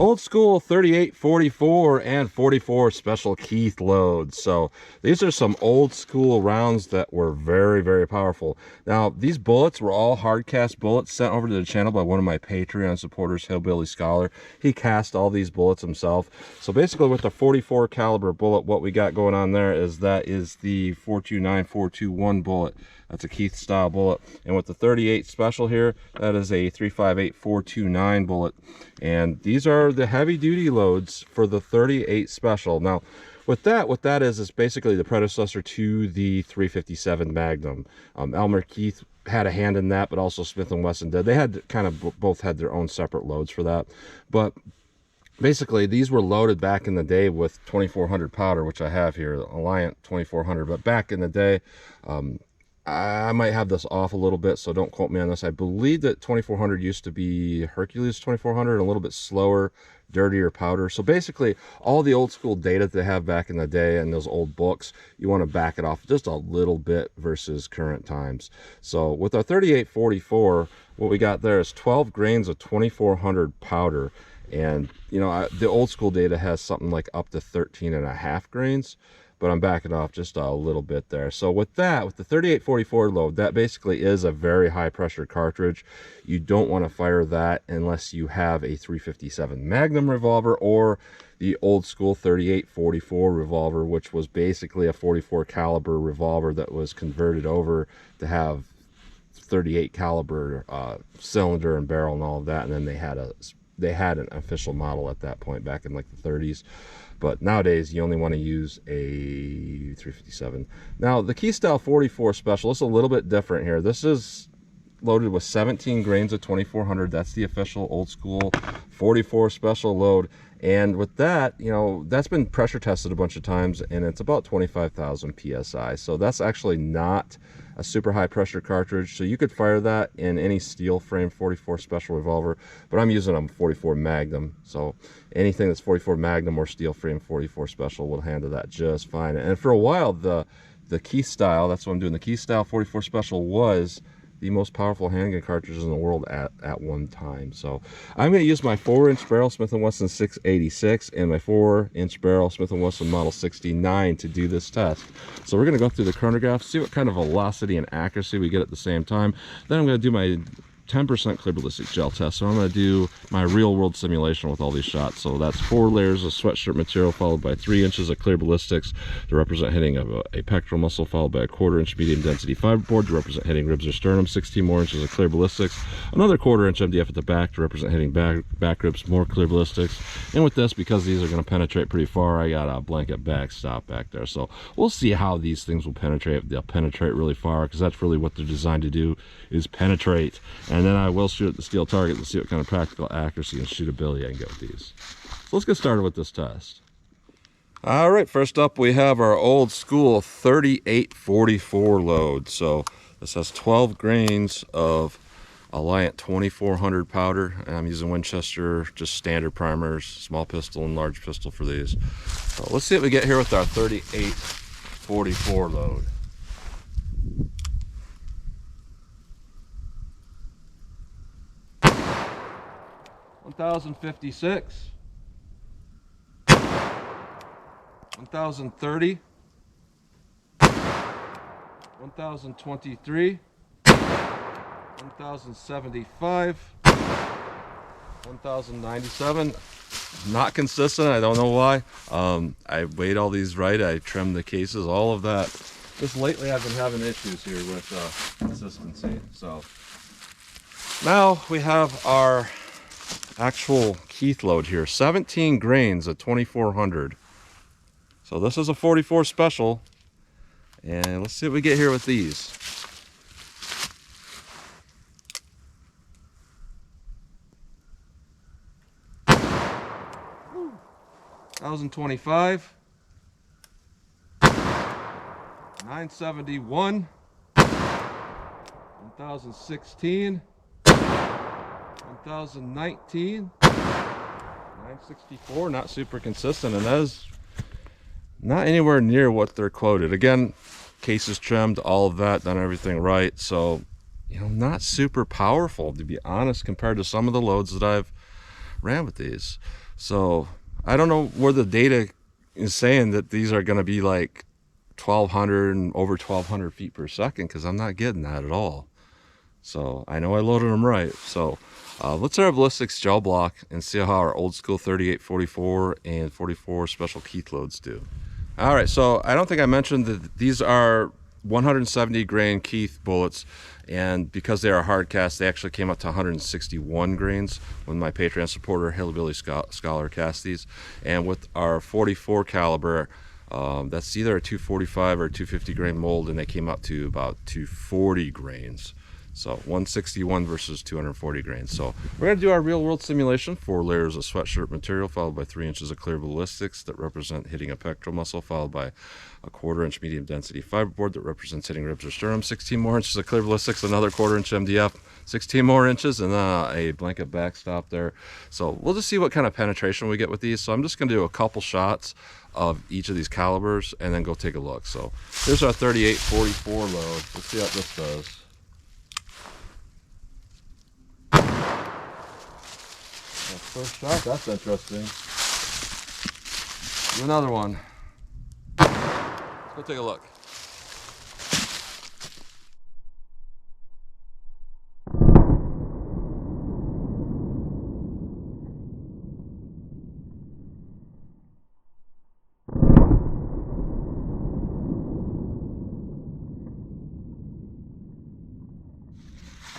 Old school 38, 44, and 44 special Keith loads. So these are some old school rounds that were very, very powerful. Now, these bullets were all hard cast bullets sent over to the channel by one of my Patreon supporters, Hillbilly Scholar. He cast all these bullets himself. So basically with the 44 caliber bullet, what we got going on there is that is the 429, 421 bullet. That's a Keith style bullet. And with the 38 special here, that is a 358 429 bullet. And these are the heavy duty loads for the 38 special. Now, with that, what that is basically the predecessor to the 357 Magnum. Elmer Keith had a hand in that, but also Smith & Wesson did. They had kind of both had their own separate loads for that. But basically, these were loaded back in the day with 2400 powder, which I have here, the Alliant 2400. But back in the day, I might have this off a little bit, so don't quote me on this. I believe that 2400 used to be Hercules 2400, a little bit slower, dirtier powder. So basically, all the old school data that they have back in the day and those old books, you want to back it off just a little bit versus current times. So with our 3844, what we got there is 12 grains of 2400 powder. And, you know, the old school data has something like up to 13.5 grains. But I'm backing off just a little bit there. So with that, with the 3844 load, that basically is a very high pressure cartridge. You don't want to fire that unless you have a 357 Magnum revolver or the old school 3844 revolver, which was basically a 44 caliber revolver that was converted over to have 38 caliber cylinder and barrel and all of that. And then they had an official model at that point back in like the 30s. But nowadays, you only want to use a 357. Now, the Keith Style 44 Special is a little bit different here. This is loaded with 17 grains of 2400. That's the official old school 44 Special load. And with that, you know, that's been pressure tested a bunch of times, and it's about 25,000 PSI. So that's actually not a super high pressure cartridge. So you could fire that in any steel frame 44 Special revolver, but I'm using a 44 Magnum. So anything that's 44 Magnum or steel frame 44 Special will handle that just fine. And for a while, the Keith Style, that's what I'm doing, the Keith Style 44 Special was the most powerful handgun cartridges in the world at one time. So I'm going to use my 4-inch barrel Smith & Wesson 686 and my 4-inch barrel Smith & Wesson Model 69 to do this test. So we're going to go through the chronograph, see what kind of velocity and accuracy we get at the same time. Then I'm going to do my 10% clear ballistic gel test. So I'm going to do my real world simulation with all these shots. So that's 4 layers of sweatshirt material followed by 3 inches of clear ballistics to represent hitting of a pectoral muscle, followed by a 1/4 inch medium density fiberboard to represent hitting ribs or sternum, 16 more inches of clear ballistics, another 1/4 inch MDF at the back to represent hitting back ribs, more clear ballistics. And with this, because these are going to penetrate pretty far, I got a blanket backstop back there. So we'll see how these things will penetrate. They'll penetrate really far, because that's really what they're designed to do, is penetrate. And then I will shoot at the steel target to see what kind of practical accuracy and shootability I can get with these. So let's get started with this test. All right, first up we have our old school 3844 load. So this has 12 grains of Alliant 2400 powder, and I'm using Winchester, just standard primers, small pistol and large pistol for these. So let's see what we get here with our 3844 load. 1056, 1030, 1023, 1075, 1097. Not consistent, I don't know why. I weighed all these right, I trimmed the cases, all of that. Just lately I've been having issues here with consistency. So now we have our actual Keith load here, 17 grains of 2400. So this is a 44 Special, and let's see what we get here with these. Woo. 1025, 971, 1016, 1019, 964, not super consistent, and that is not anywhere near what they're quoted. Again, cases trimmed, all of that, done everything right. So, you know, not super powerful, to be honest, compared to some of the loads that I've ran with these. So I don't know where the data is saying that these are going to be like 1200 and over 1200 feet per second, because I'm not getting that at all. So I know I loaded them right. So let's start our Ballistics gel block and see how our old school 38, 44, and 44 special Keith loads do. All right, so I don't think I mentioned that these are 170 grain Keith bullets, and because they are hard cast, they actually came up to 161 grains when my Patreon supporter Hillbilly Scholar cast these. And with our 44 caliber, that's either a 245 or 250 grain mold, and they came up to about 240 grains. So 161 versus 240 grains. So we're going to do our real world simulation. 4 layers of sweatshirt material followed by 3 inches of clear ballistics that represent hitting a pectoral muscle, followed by a 1/4 inch medium density fiberboard that represents hitting ribs or sternum, 16 more inches of clear ballistics, another 1/4 inch MDF, 16 more inches, and a blanket backstop there. So we'll just see what kind of penetration we get with these. So I'm just going to do a couple shots of each of these calibers and then go take a look. So here's our 38-44 load. Let's see how this does. First shot, that's interesting. Do another one. Let's go take a look.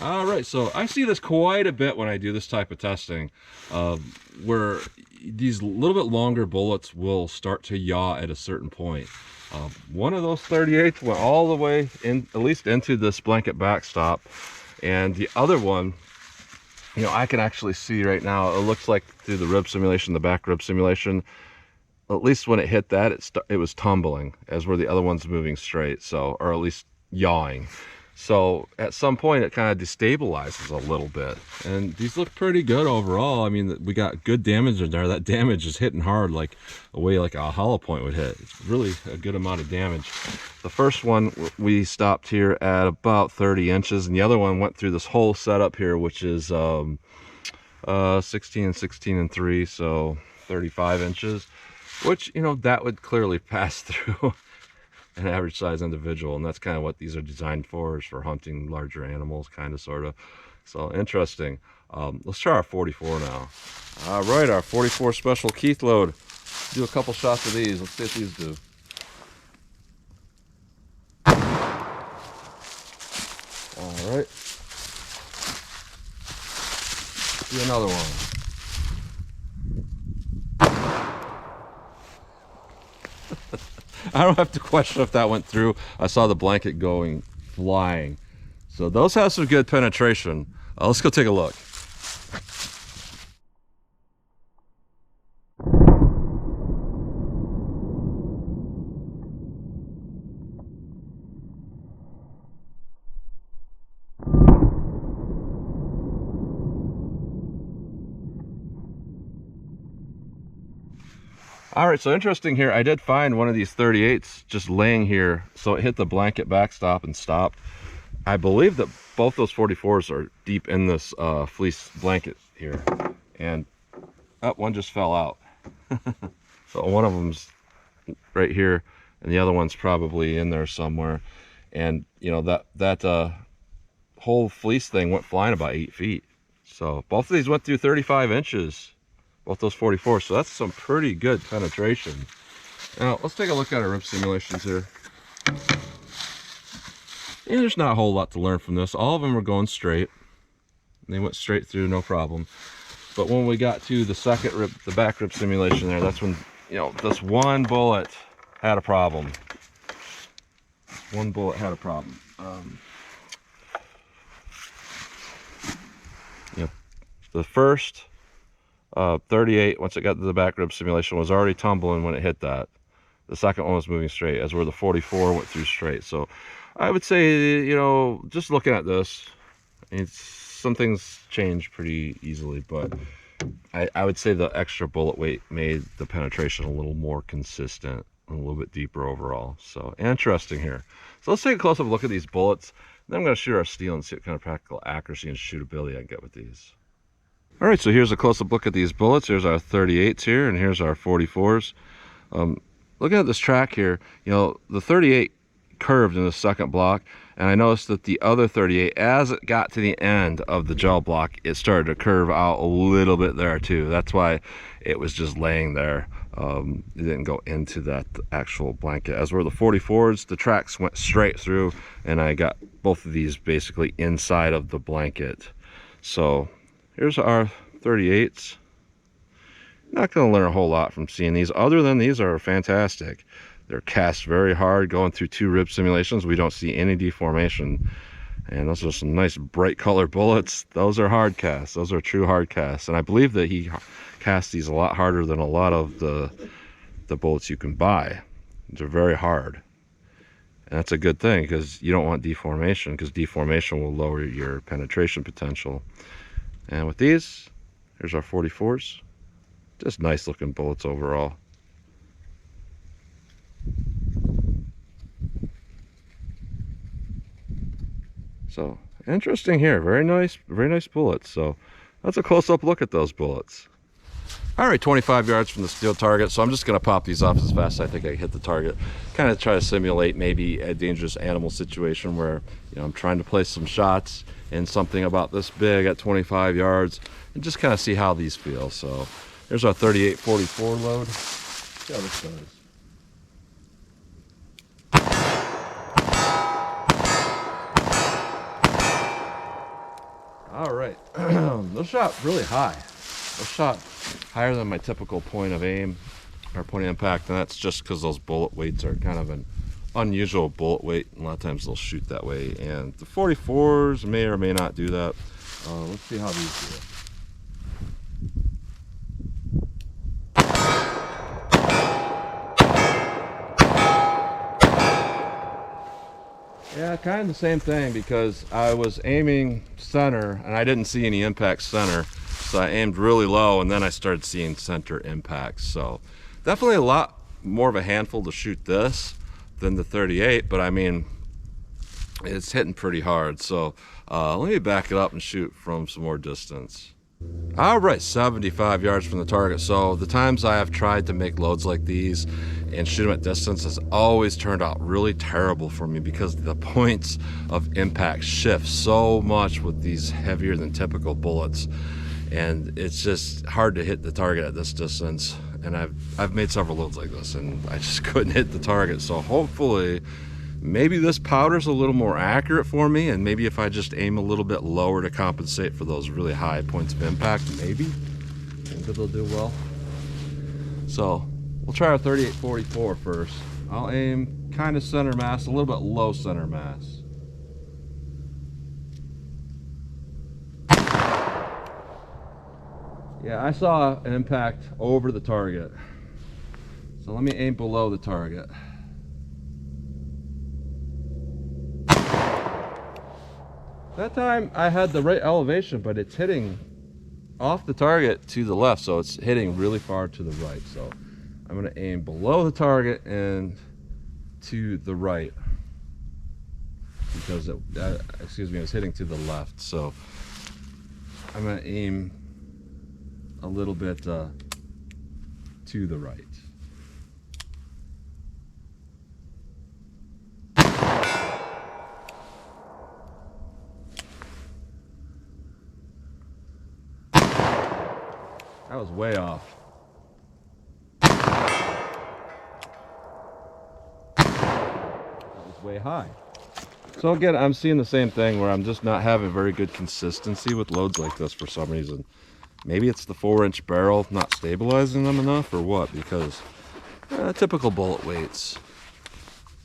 All right, so I see this quite a bit when I do this type of testing, where these little bit longer bullets will start to yaw at a certain point. One of those 38s went all the way in, at least into this blanket backstop, and the other one, you know, I can actually see right now, it looks like through the rib simulation, the back rib simulation, at least when it hit that, it was tumbling, as were the other ones moving straight, so, or at least yawing. So at some point it kind of destabilizes a little bit, and these look pretty good overall. I mean, we got good damage in there. That damage is hitting hard, like the way like a hollow point would hit. It's really a good amount of damage. The first one we stopped here at about 30 inches, and the other one went through this whole setup here, which is 16 and 16 and 3, so 35 inches, which, you know, that would clearly pass through an average size individual, and that's kind of what these are designed for, is for hunting larger animals, kind of, sort of. So interesting. Let's try our 44 now. All right, our 44 special Keith load. Do a couple shots of these. Let's see what these do. All right, do another one. I don't have to question if that went through. I saw the blanket going flying. So those have some good penetration. Let's go take a look. All right, so interesting here, I did find one of these 38s just laying here, so it hit the blanket backstop and stopped. I believe that both those 44s are deep in this fleece blanket here, and one just fell out. So one of them's right here, and the other one's probably in there somewhere. And you know, that whole fleece thing went flying about 8 feet. So both of these went through 35 inches. Both those 44s, so that's some pretty good penetration. Now let's take a look at our rib simulations here. And there's not a whole lot to learn from this. All of them were going straight. They went straight through, no problem. But when we got to the second rib, the back rib simulation there, that's when, you know, this one bullet had a problem. One bullet had a problem. You know, the first 38, once it got to the back rib simulation, was already tumbling when it hit that. The second one was moving straight, as where the 44 went through straight. So I would say, you know, just looking at this, some things change pretty easily, but I would say the extra bullet weight made the penetration a little more consistent and a little bit deeper overall. So interesting here. So let's take a close-up look at these bullets. Then I'm going to shoot our steel and see what kind of practical accuracy and shootability I get with these. All right, so here's a close-up look at these bullets. Here's our 38s here, and here's our 44s. Looking at this track here, you know, the 38 curved in the second block, and I noticed that the other 38, as it got to the end of the gel block, it started to curve out a little bit there too. That's why it was just laying there. It didn't go into that actual blanket. As were the 44s, the tracks went straight through, and I got both of these basically inside of the blanket. So here's our 38s. Not going to learn a whole lot from seeing these, other than these are fantastic. They're cast very hard, going through 2 rib simulations. We don't see any deformation. And those are some nice bright color bullets. Those are hard casts. Those are true hard casts. And I believe that he casts these a lot harder than a lot of the bullets you can buy. They're very hard. And that's a good thing, because you don't want deformation, because deformation will lower your penetration potential. And with these, here's our 44s. Just nice looking bullets overall. So interesting here. Very nice bullets. So that's a close-up look at those bullets. All right, 25 yards from the steel target. So I'm just going to pop these off as fast as I think I can hit the target. Kind of try to simulate maybe a dangerous animal situation where, you know, I'm trying to place some shots in something about this big at 25 yards and just kind of see how these feel. So there's our 38-44 load. See how this goes. All right, those shot really high. Those shot higher than my typical point of aim or point of impact, and that's just because those bullet weights are kind of an unusual bullet weight. A lot of times they'll shoot that way, and the 44s may or may not do that. Let's see how these do. Yeah, kind of the same thing, because I was aiming center and I didn't see any impact center, so I aimed really low and then I started seeing center impacts. So definitely a lot more of a handful to shoot this than the 38, but I mean, it's hitting pretty hard. So let me back it up and shoot from some more distance. All right, 75 yards from the target. So the times I have tried to make loads like these and shoot them at distance has always turned out really terrible for me, because the points of impact shift so much with these heavier than typical bullets, and it's just hard to hit the target at this distance. And I've made several loads like this and I just couldn't hit the target. So hopefully maybe this powder's a little more accurate for me, and maybe if I just aim a little bit lower to compensate for those really high points of impact, maybe they'll do well. So we'll try our 38-44 first. I'll aim kind of center mass, a little bit low center mass. Yeah, I saw an impact over the target. So let me aim below the target. That time I had the right elevation, but it's hitting off the target to the left, so it's hitting really far to the right. So I'm going to aim below the target and to the right, because it was hitting to the left. So I'm going to aim a little bit to the right. That was way off. That was way high. So again, I'm seeing the same thing where I'm just not having very good consistency with loads like this for some reason. Maybe it's the 4-inch barrel not stabilizing them enough, or what, because typical bullet weights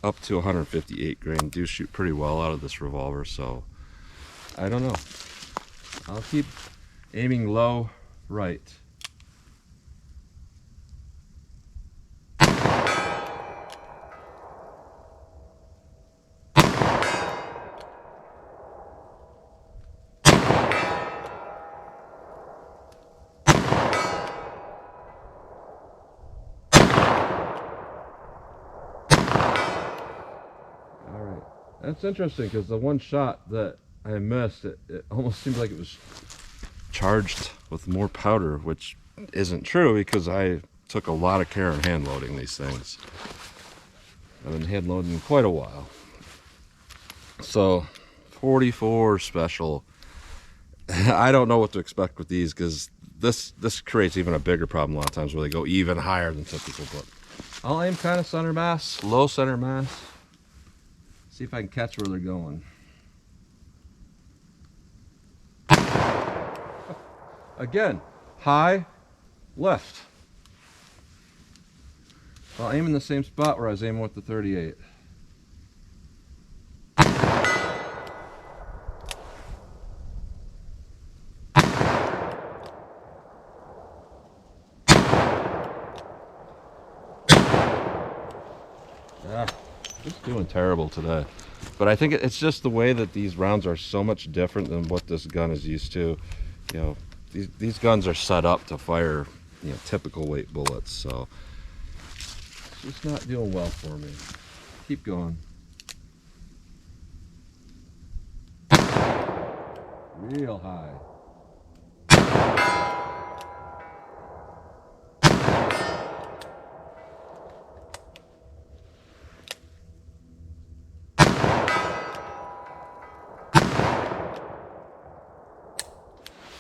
up to 158 grain do shoot pretty well out of this revolver. So I don't know. I'll keep aiming low right. That's interesting, because the one shot that I missed, it almost seemed like it was charged with more powder, which isn't true because I took a lot of care in hand loading these things. I've been hand loading quite a while. So 44 special. I don't know what to expect with these because this creates even a bigger problem a lot of times where they go even higher than typical. But I'll aim kind of center mass, low center mass. See if I can catch where they're going. Again, high, left. I'll aim in the same spot where I was aiming with the 38. Yeah, it's doing terrible today. But I think it's just the way that these rounds are so much different than what this gun is used to. You know, these guns are set up to fire, you know, typical weight bullets, so it's just not doing well for me. Keep going. Real high.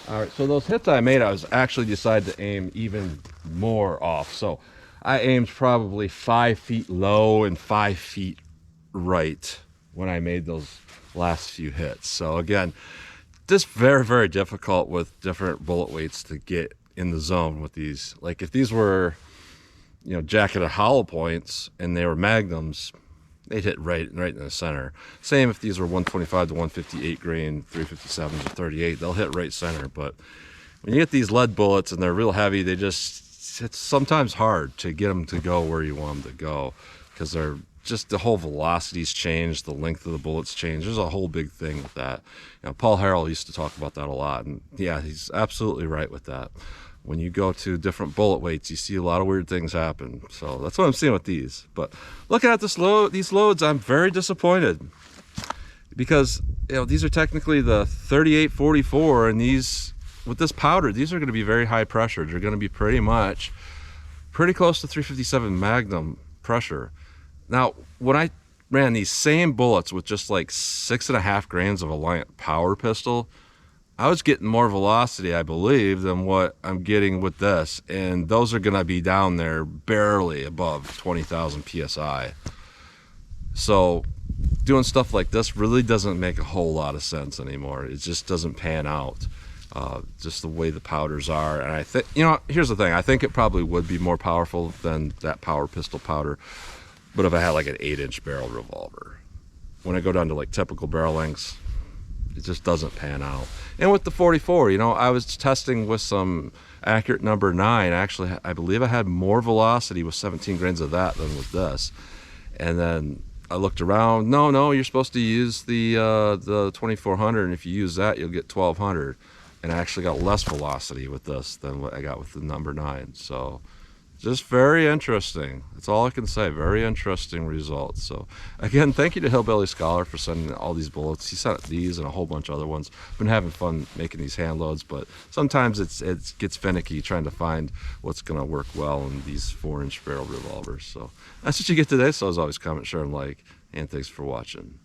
All right, so those hits I made, I was actually decided to aim even more off. So I aimed probably 5 feet low and 5 feet right when I made those last few hits. So again, just very, very difficult with different bullet weights to get in the zone with these. Like if these were, you know, jacketed hollow points and they were magnums, they'd hit right in the center. Same if these were 125 to 158 grain, 357s or 38, they'll hit right center. But when you get these lead bullets and they're real heavy, they just, it's sometimes hard to get them to go where you want them to go because they're just, the whole velocities change, the length of the bullets change. There's a whole big thing with that. You know, Paul Harrell used to talk about that a lot, and yeah, he's absolutely right with that. When you go to different bullet weights, you see a lot of weird things happen. So that's what I'm seeing with these. But looking at these loads, I'm very disappointed because, you know, these are technically the 38-44, and these, with this powder, these are going to be very high pressure. They're going to be pretty close to 357 Magnum pressure. Now, when I ran these same bullets with just like 6.5 grains of Alliant power pistol, I was getting more velocity, I believe, than what I'm getting with this. And those are going to be down there barely above 20,000 PSI. So doing stuff like this really doesn't make a whole lot of sense anymore. It just doesn't pan out, just the way the powders are. And I think, you know, here's the thing. I think it probably would be more powerful than that power pistol powder. But if I had like an 8-inch barrel revolver, when I go down to like typical barrel lengths, it just doesn't pan out. And with the 44, you know, I was testing with some accurate number 9. Actually, I believe I had more velocity with 17 grains of that than with this. And then I looked around. No, you're supposed to use the 2400, and if you use that, you'll get 1200. And I actually got less velocity with this than what I got with the number 9. So just very interesting. That's all I can say. Very interesting results. So again, thank you to Hillbilly Scholar for sending all these bullets. He sent these and a whole bunch of other ones. Been having fun making these hand loads, but sometimes it gets finicky trying to find what's going to work well in these 4-inch barrel revolvers. So that's what you get today. So as always, comment, share, and like, and thanks for watching.